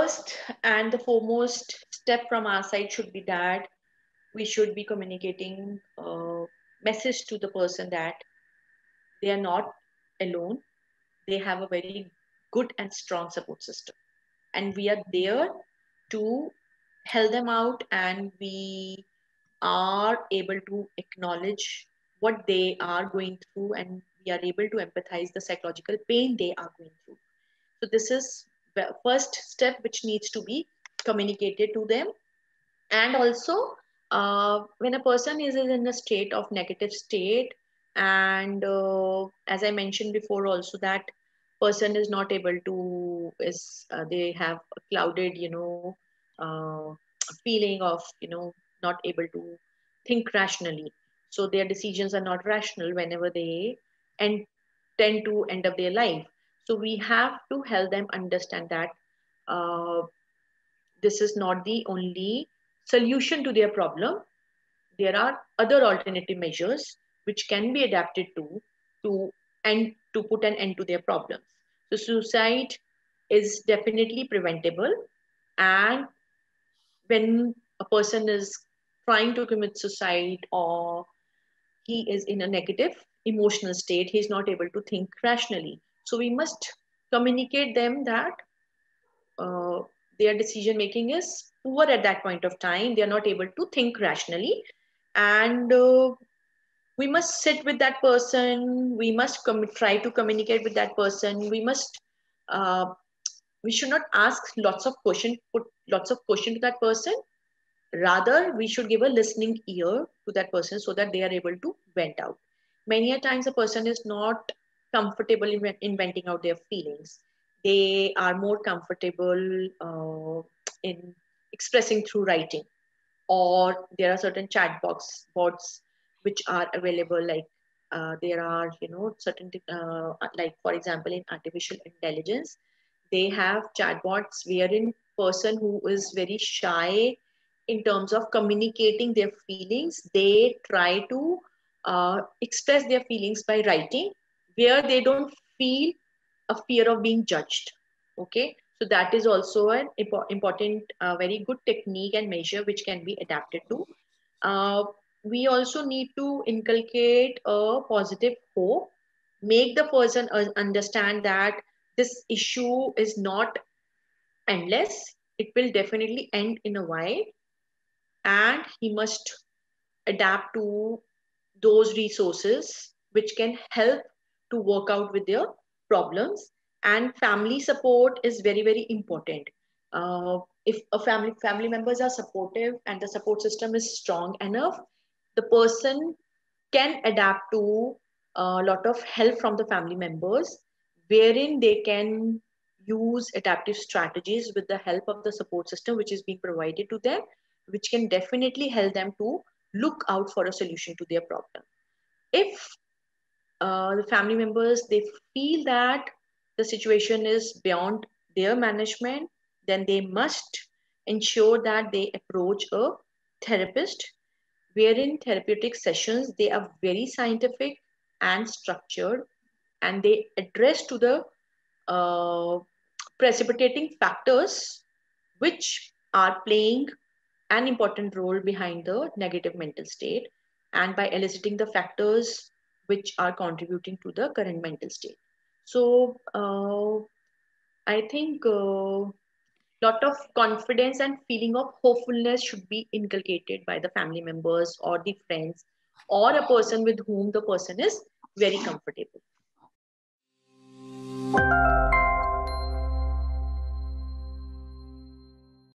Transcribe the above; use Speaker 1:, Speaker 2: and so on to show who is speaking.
Speaker 1: first and the foremost step from our side should be that we should be communicating a message to the person that they are not alone. They have a very good and strong support system. And we are there to help them out, and we are able to acknowledge what they are going through, and we are able to empathize the psychological pain they are going through. So this is the first step which needs to be communicated to them. And also, when a person is in a state of negative state, and as I mentioned before also, that person is not able to, is they have a clouded, uh, feeling of, not able to think rationally. So their decisions are not rational whenever they and tend to end up their life. So we have to help them understand that uh, this is not the only solution to their problem. There are other alternative measures which can be adapted to end to put an end to their problems. So suicide is definitely preventable, and when a person is trying to commit suicide, or he is in a negative emotional state, he is not able to think rationally. So we must communicate them that uh, their decision making is poor at that point of time. They are not able to think rationally, and we must sit with that person. We must try to communicate with that person. Uh, we should not ask lots of question, put lots of question to that person. Rather, we should give a listening ear to that person so that they are able to vent out. Many a times, a person is not comfortable in venting out their feelings. They are more comfortable in expressing through writing, or there are certain chat bots which are available. Like there are, certain like for example, in artificial intelligence, they have chatbots wherein person who is very shy in terms of communicating their feelings, they try to express their feelings by writing, where they don't feel a fear of being judged. Okay, so that is also an important, very good technique and measure which can be adapted to. uh, we also need to inculcate a positive hope, make the person understand that this issue is not endless. It will definitely end in a while, and he must adapt to those resources which can help to work out with their problems. And family support is very very important. If a family members are supportive and the support system is strong enough, the person can adapt to a lot of help from the family members, wherein they can use adaptive strategies with the help of the support system which is being provided to them, which can definitely help them to look out for a solution to their problem. If the family members, they feel that the situation is beyond their management, then they must ensure that they approach a therapist, wherein therapeutic sessions, they are very scientific and structured, and they address to the uh, precipitating factors which are playing an important role behind the negative mental state, and by eliciting the factors which are contributing to the current mental state. So I think lot of confidence and feeling of hopefulness should be inculcated by the family members or the friends, or a person with whom the person is very comfortable.